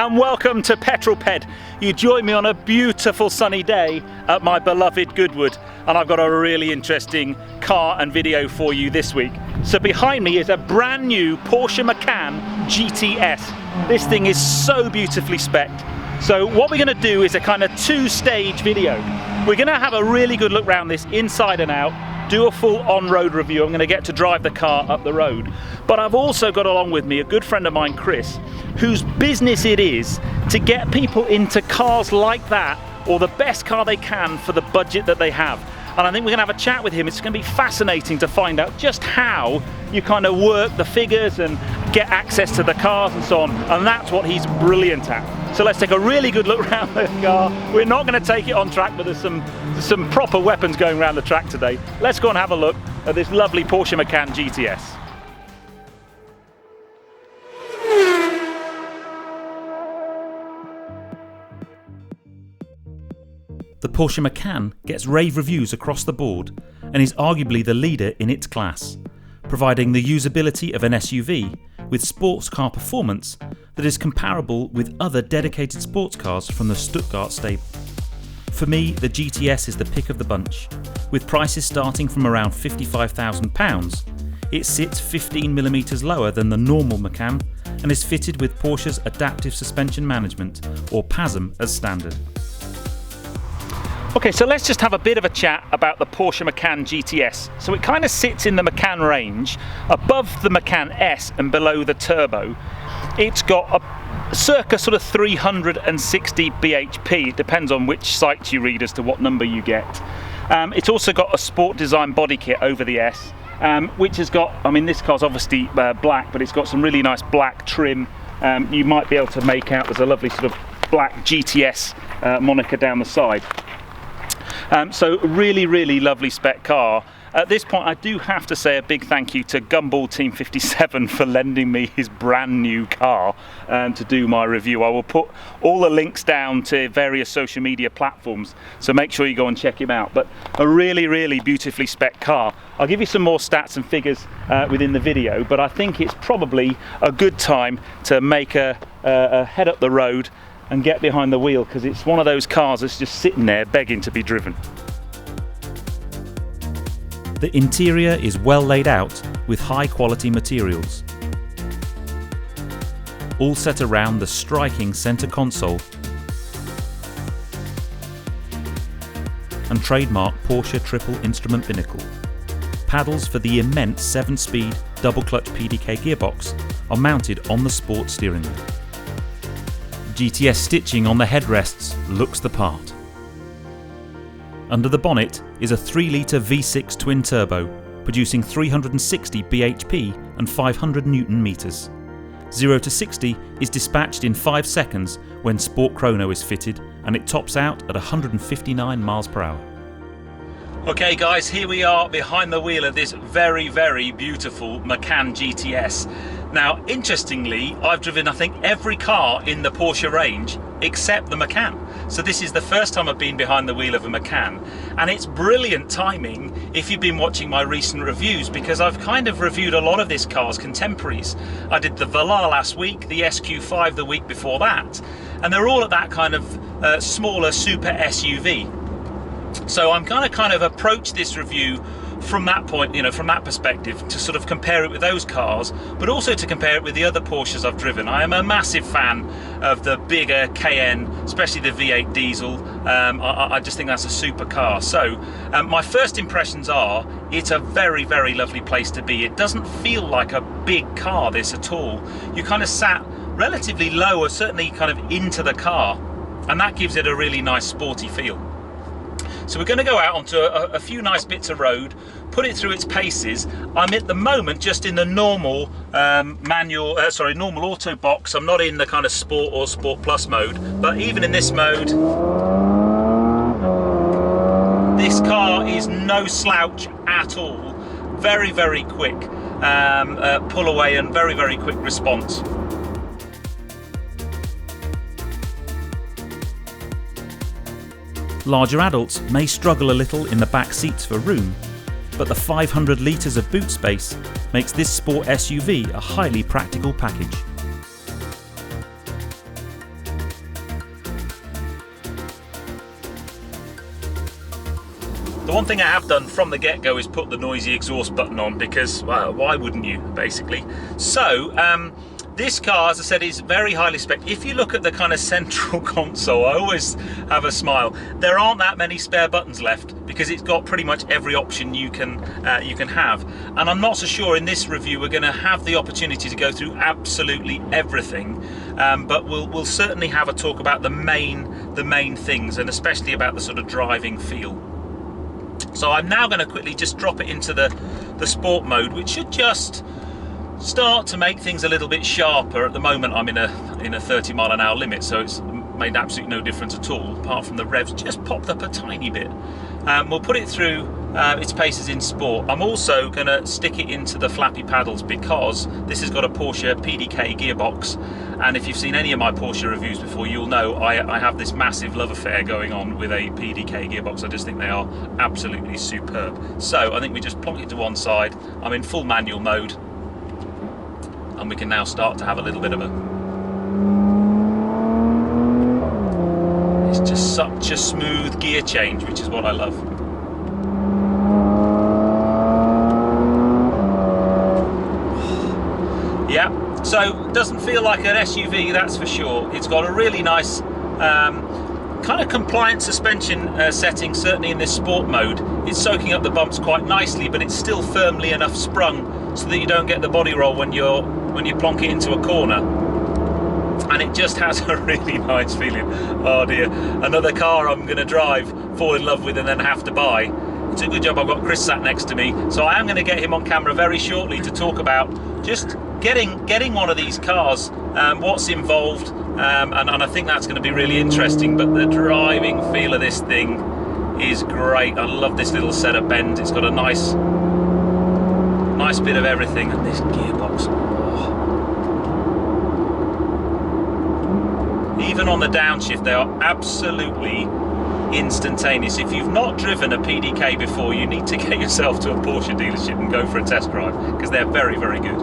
and welcome to Petrol Ped. You join me on a beautiful sunny day at my beloved Goodwood, and I've got a really interesting car and video for you this week. So behind me is a brand new Porsche Macan GTS. This thing is so beautifully specced. So what we're going to do is a kind of two-stage video. We're going to have a really good look around this inside and out, do a full on-road review. I'm going to get to drive the car up the road. But I've also got along with me a good friend of mine, Chris, whose business it is to get people into cars like that, or the best car they can for the budget that they have. And I think we're going to have a chat with him. It's going to be fascinating to find out just how you kind of work the figures and get access to the cars and so on. And that's what he's brilliant at. So let's take a really good look around the car. We're not going to take it on track, but there's some proper weapons going around the track today. Let's go and have a look at this lovely Porsche Macan GTS. The Porsche Macan gets rave reviews across the board and is arguably the leader in its class, providing the usability of an SUV with sports car performance that is comparable with other dedicated sports cars from the Stuttgart stable. For me, the GTS is the pick of the bunch. With prices starting from around £55,000, it sits 15mm lower than the normal Macan and is fitted with Porsche's Adaptive Suspension Management, or PASM, as standard. Okay, so let's just have a bit of a chat about the Porsche Macan GTS. So it kind of sits in the Macan range, above the Macan S and below the Turbo. It's got a circa sort of 360 bhp, it depends on which site you read as to what number you get. It's also got a sport design body kit over the S, which has got, I mean, this car's obviously black, but it's got some really nice black trim. You might be able to make out there's a lovely sort of black GTS moniker down the side. So really, really lovely spec car. At this point, I do have to say a big thank you to Gumball Team 57 for lending me his brand new car to do my review. I will put all the links down to various social media platforms, so make sure you go and check him out. But a really, really beautifully spec car. I'll give you some more stats and figures within the video, but I think it's probably a good time to make a head up the road and get behind the wheel, because it's one of those cars that's just sitting there begging to be driven. The interior is well laid out with high quality materials, all set around the striking centre console and trademark Porsche triple instrument binnacle. Paddles for the immense 7-speed double clutch PDK gearbox are mounted on the sport steering wheel. GTS stitching on the headrests looks the part. Under the bonnet is a 3-litre V6 twin turbo, producing 360 bhp and 500 Nm. 0 to 60 is dispatched in 5 seconds when Sport Chrono is fitted, and it tops out at 159 mph. Okay guys, here we are behind the wheel of this very, very beautiful Macan GTS. Now, interestingly, I've driven, I think, every car in the Porsche range except the Macan. So this is the first time I've been behind the wheel of a Macan, and it's brilliant timing if you've been watching my recent reviews, because I've kind of reviewed a lot of this car's contemporaries. I did the Velar last week, the SQ5 the week before that, and they're all at that kind of smaller super SUV. So I'm going to kind of approach this review from that point, from that perspective, to sort of compare it with those cars, but also to compare it with the other Porsches I've driven. I am a massive fan of the bigger Cayenne, especially the V8 diesel. I just think that's a super car. So my first impressions are, it's a very, very lovely place to be. It doesn't feel like a big car, this, at all. You kind of sat relatively low, or certainly kind of into the car, and that gives it a really nice sporty feel. So we're going to go out onto a few nice bits of road, put it through its paces. I'm at the moment just in the normal normal auto box. I'm not in the kind of sport or sport plus mode, but even in this mode, this car is no slouch at all. Very, very quick pull away and very, very quick response. Larger adults may struggle a little in the back seats for room, but the 500 litres of boot space makes this sport SUV a highly practical package. The one thing I have done from the get-go is put the noisy exhaust button on, because, well, why wouldn't you, basically? So, this car, as I said, is very highly spec. If you look at the kind of central console, I always have a smile. There aren't that many spare buttons left, because it's got pretty much every option you can have. And I'm not so sure in this review we're going to have the opportunity to go through absolutely everything, but we'll certainly have a talk about the main things, and especially about the sort of driving feel. So I'm now going to quickly just drop it into the sport mode, which should just start to make things a little bit sharper. At the moment I'm in a 30-mile-an-hour limit, so it's made absolutely no difference at all, apart from the revs just popped up a tiny bit. We'll put it through its paces in sport. I'm also going to stick it into the flappy paddles, because this has got a Porsche PDK gearbox, and if you've seen any of my Porsche reviews before, you'll know I have this massive love affair going on with a PDK gearbox. I just think they are absolutely superb. So I think we just plonk it to one side. I'm in full manual mode, and we can now start to have a little bit of a... It's just such a smooth gear change, which is what I love. Yeah, so doesn't feel like an SUV, that's for sure. It's got a really nice kind of compliant suspension setting, certainly in this sport mode. It's soaking up the bumps quite nicely, but it's still firmly enough sprung so that you don't get the body roll when you plonk it into a corner. And it just has a really nice feeling. Oh dear, another car I'm going to drive, fall in love with, and then have to buy. It's a good job I've got Chris sat next to me, so I am going to get him on camera very shortly to talk about just getting one of these cars, what's involved, and I think that's going to be really interesting. But the driving feel of this thing is great. I love this little set of bends. It's got a nice bit of everything, and this gearbox. Even on the downshift, they are absolutely instantaneous. If you've not driven a PDK before, you need to get yourself to a Porsche dealership and go for a test drive, because they're very, very good.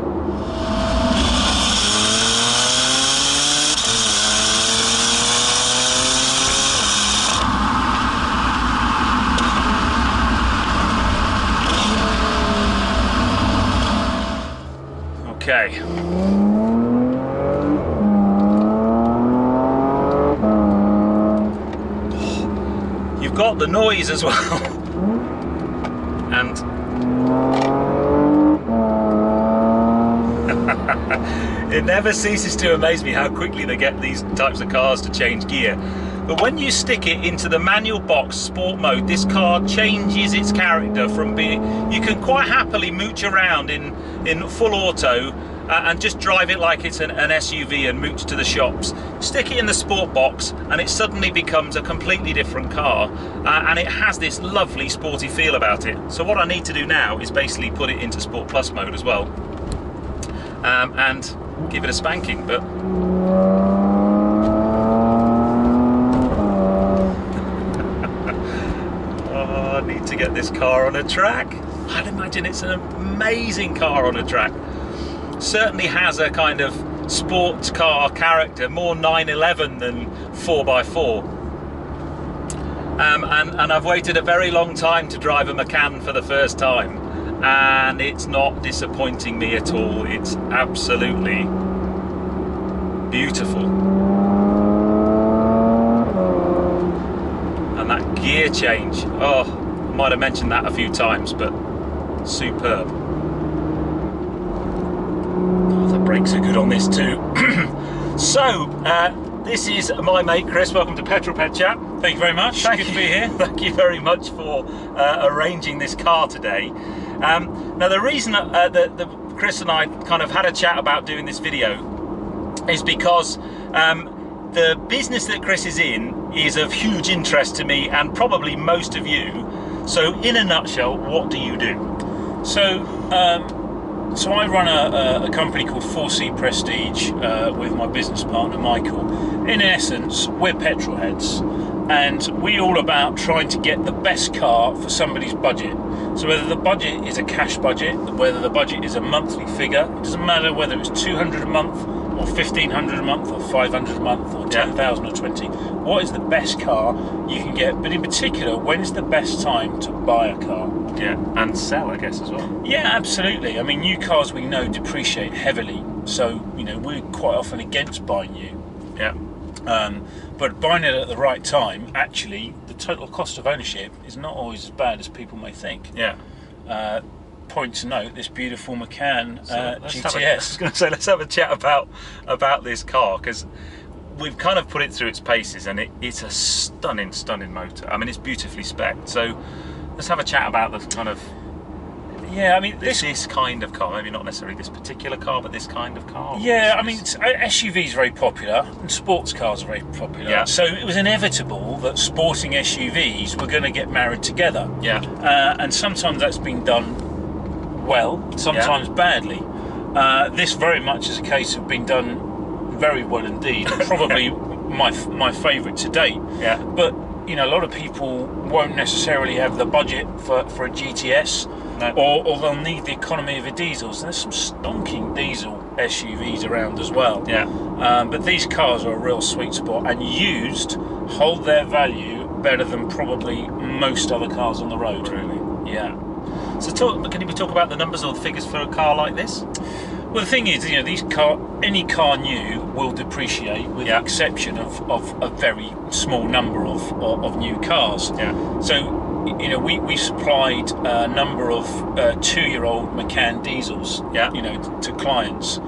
Okay. You've got the noise as well, and it never ceases to amaze me how quickly they get these types of cars to change gear. But when you stick it into the manual box sport mode, this car changes its character from being... You can quite happily mooch around in full auto and just drive it like it's an SUV and mooch to the shops. Stick it in the sport box and it suddenly becomes a completely different car, and it has this lovely sporty feel about it. So what I need to do now is basically put it into Sport Plus mode as well, and give it a spanking. But oh, I need to get this car on a track. I'd imagine it's an amazing car on a track. Certainly has a kind of sports car character, more 911 than 4x4. And I've waited a very long time to drive a Macan for the first time, and it's not disappointing me at all. It's absolutely beautiful. And that gear change, oh, I might have mentioned that a few times, but superb. Oh, the brakes are good on this too. So, this is my mate Chris. Welcome to Petrol Pet Chat. Thank you very much. Good to be here. Thank you very much for arranging this car today. Now, the reason that Chris and I kind of had a chat about doing this video is because the business that Chris is in is of huge interest to me and probably most of you. So, in a nutshell, what do you do? So I run a company called 4C Prestige with my business partner Michael. In essence, we're petrol heads, and we're all about trying to get the best car for somebody's budget. So whether the budget is a cash budget, whether the budget is a monthly figure, it doesn't matter whether it's 200 a month or 1,500 a month, or 500 a month, or 10,000 or 20. What is the best car you can get? But in particular, when's the best time to buy a car? Yeah, and sell, I guess, as well. Yeah, absolutely. I mean, new cars we know depreciate heavily, so we're quite often against buying new. Yeah. But buying it at the right time, actually, the total cost of ownership is not always as bad as people may think. Yeah. Point to note, this beautiful Macan GTS. I was going to say, let's have a chat about this car, because we've kind of put it through its paces, and it's a stunning motor. I mean, it's beautifully spec'd. So let's have a chat about the kind of... Yeah, I mean, this kind of car, maybe not necessarily this particular car, but this kind of car. Yeah, I mean, SUV is very popular, and sports cars are very popular. Yeah. So it was inevitable that sporting SUVs were going to get married together. Yeah. And sometimes that's been done well, sometimes badly. This very much is a case of being done very well indeed, and probably my favourite to date. Yeah. But a lot of people won't necessarily have the budget for a GTS. No. Or they'll need the economy of a diesel. So there's some stonking diesel SUVs around as well. Yeah. But these cars are a real sweet spot, and used hold their value better than probably most other cars on the road. Really? Yeah. So can we talk about the numbers or the figures for a car like this? Well, the thing is, any car new will depreciate, with the exception of a very small number of new cars. Yeah. So, we supplied a number of 2-year-old Macan diesels, to clients,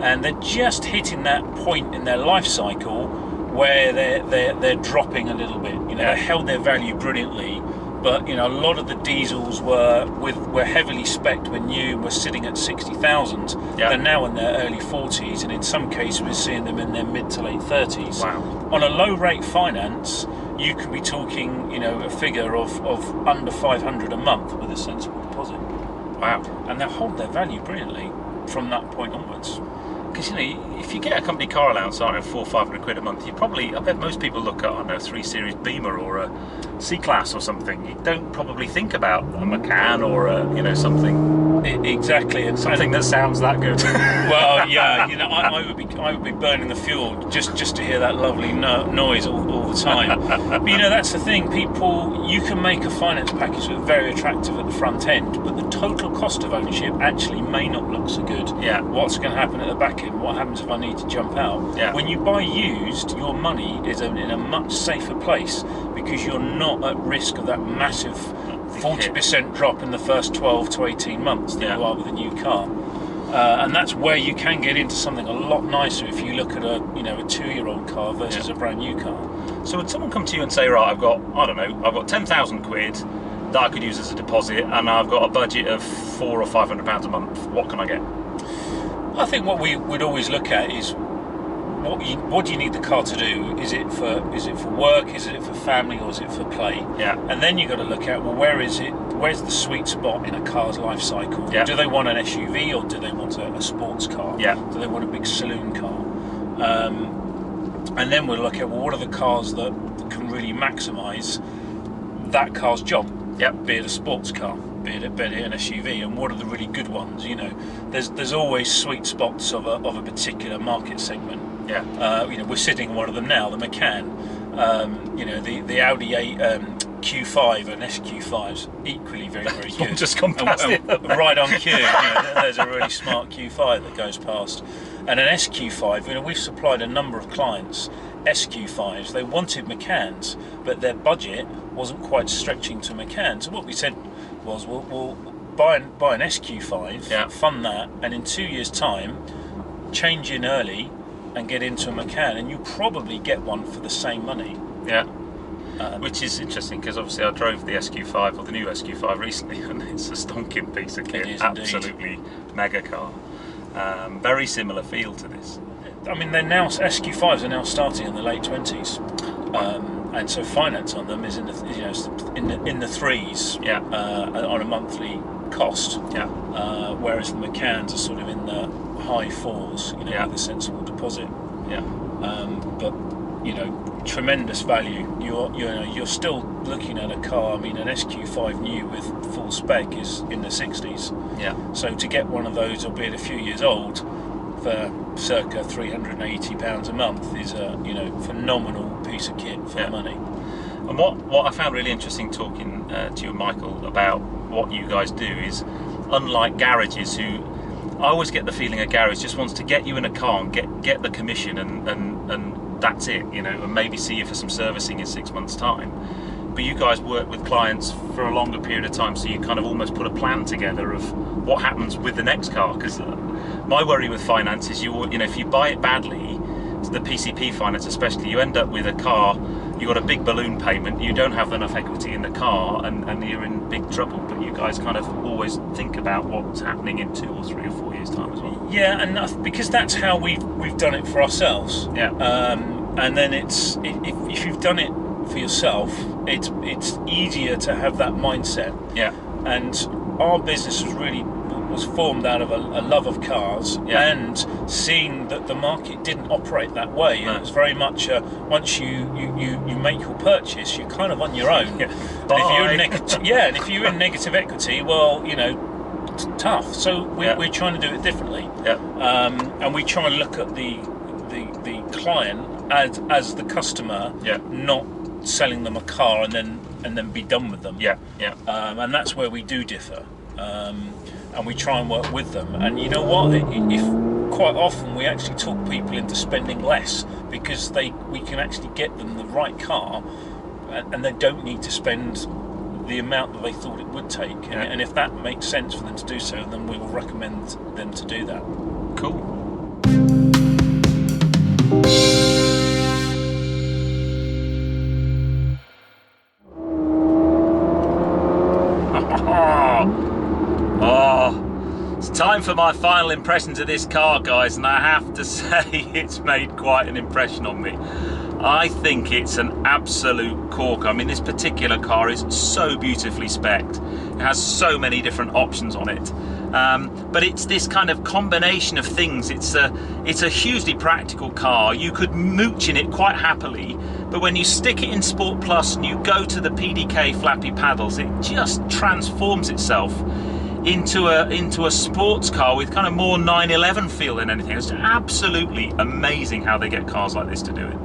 and they're just hitting that point in their life cycle where they're dropping a little bit. They held their value brilliantly, but a lot of the diesels were heavily spec'd when new, were sitting at 60,000. Yeah. They're now in their early 40s, and in some cases we're seeing them in their mid to late 30s. Wow. On a low rate finance, you could be talking, a figure of under 500 a month with a sensible deposit. Wow. And they'll hold their value brilliantly from that point onwards. Because if you get a company car allowance, I don't know, 400 or 500 quid a month, I bet most people look at, I don't know, 3 Series Beamer or a C-Class or something. You don't probably think about a Macan or something. Exactly, and something that sounds that good. Well, yeah, I would be burning the fuel just to hear that lovely noise all the time. But that's the thing. You can make a finance package that's very attractive at the front end, but the total cost of ownership actually may not look so good. Yeah. What's going to happen at the back end? What happens if I need to jump out? Yeah. When you buy used, your money is in a much safer place, because you're not at risk of that massive 40% drop in the first 12 to 18 months that you are with a new car. And that's where you can get into something a lot nicer if you look at a 2-year-old car versus a brand new car. So would someone come to you and say, right, I've got 10,000 quid that I could use as a deposit, and I've got a budget of £400 or £500 a month, what can I get? I think what we would always look at is what do you need the car to do? Is it for work? Is it for family? Or is it for play? Yeah. And then you've got to look at, well, where's the sweet spot in a car's life cycle? Yeah. Do they want an SUV, or do they want a sports car? Yeah. Do they want a big saloon car? And then we'll look at, well, what are the cars that can really maximise that car's job? Yep. Be it a sports car, be it an SUV, and what are the really good ones? There's always sweet spots of a particular market segment. Yeah. We're sitting in one of them now, the Macan. The Audi 8 Q5 and SQ5's equally very, very good. Just come past it. Right on cue. There's a really smart Q5 that goes past, and an SQ5. We've supplied a number of clients SQ5s. They wanted Macans, but their budget wasn't quite stretching to Macan. So what we said was, we'll buy an SQ5, fund that, and in 2 years' time, change in early and get into a Macan, and you probably get one for the same money. Yeah. Which is interesting, because obviously I drove the SQ5, or the new SQ5, recently, and it's a stonking piece of kit. It is absolutely indeed. Mega car. Very similar feel to this. I mean, SQ5s are now starting in the late 20s, and so finance on them is in the threes. Yeah. On a monthly cost. Yeah. Whereas the Macans are sort of in the high fours, with a sensible deposit. Yeah. But tremendous value. You're still looking at a car. I mean, an SQ5 new with full spec is in the 60s. Yeah. So to get one of those, albeit a few years old, for circa £380 a month is a phenomenal piece of kit for money. And what I found really interesting talking to you and Michael about what you guys do is, unlike garages who, I always get the feeling a garage just wants to get you in a car and get the commission and that's it, and maybe see you for some servicing in 6 months' time. But you guys work with clients for a longer period of time, so you kind of almost put a plan together of what happens with the next car. Because my worry with finance is if you buy it badly, the PCP finance especially, you end up with a car, you got a big balloon payment, you don't have enough equity in the car, and you're in big trouble. But you guys kind of always think about what's happening in 2 or 3 or 4 years' time as well. Yeah, and because that's how we've done it for ourselves. Yeah. And then it's if you've done it for yourself, it's easier to have that mindset. Yeah. And our business was formed out of a love of cars, and seeing that the market didn't operate that way. No. It was very much once you make your purchase, you're kind of on your own. Yeah. And if you're in negative equity, well, it's tough. So we're trying to do it differently. Yeah. And we try and look at the client as the customer, not selling them a car and then be done with them. Yeah. Yeah. And that's where we do differ. And we try and work with them. And you know what? If quite often we actually talk people into spending less, because we can actually get them the right car, and they don't need to spend the amount that they thought it would take. Yeah. And if that makes sense for them to do so, then we will recommend them to do that. Cool. It's time for my final impressions of this car, guys, and I have to say it's made quite an impression on me. I think it's an absolute corker. I mean, this particular car is so beautifully spec'd. It has so many different options on it. But it's this kind of combination of things. It's a hugely practical car. You could mooch in it quite happily, but when you stick it in Sport Plus and you go to the PDK flappy paddles, it just transforms itself into a sports car with kind of more 911 feel than anything. It's absolutely amazing how they get cars like this to do it.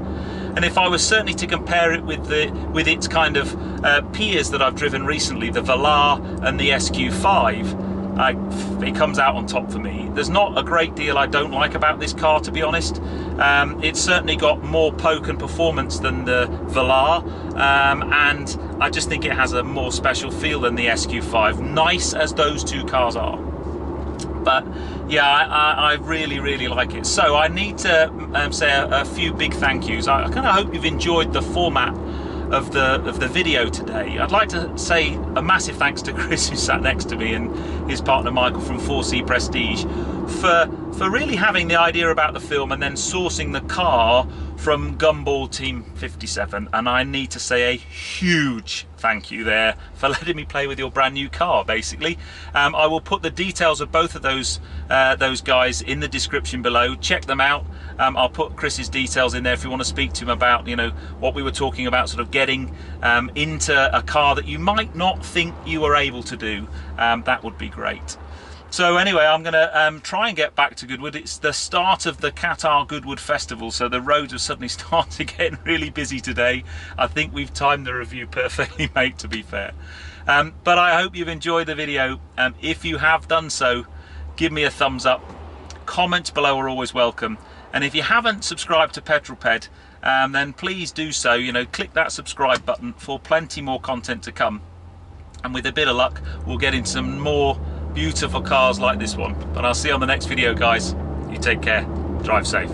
And if I was certainly to compare it with its kind of peers that I've driven recently, the Velar and the SQ5, it comes out on top for me. There's not a great deal I don't like about this car, to be honest. It's certainly got more poke and performance than the Velar, and I just think it has a more special feel than the SQ5, nice as those two cars are. But yeah, I really, really like it. So I need to say a few big thank yous. I kind of hope you've enjoyed the format of the video today. I'd like to say a massive thanks to Chris, who sat next to me, and his partner Michael from 4C Prestige for really having the idea about the film and then sourcing the car from Gumball Team 57. And I need to say a huge thank you there for letting me play with your brand new car, basically. I will put the details of both of those guys in the description below. Check them out. I'll put Chris's details in there if you want to speak to him about, what we were talking about, sort of getting into a car that you might not think you were able to do. That would be great. So anyway, I'm going to try and get back to Goodwood. It's the start of the Qatar Goodwood Festival, so the roads have suddenly started getting really busy today. I think we've timed the review perfectly, mate, to be fair. But I hope you've enjoyed the video. If you have done so, give me a thumbs up. Comments below are always welcome. And if you haven't subscribed to Petrolped, then please do so. Click that subscribe button for plenty more content to come. And with a bit of luck, we'll get into some more beautiful cars like this one. But I'll see you on the next video, guys. You take care. Drive safe.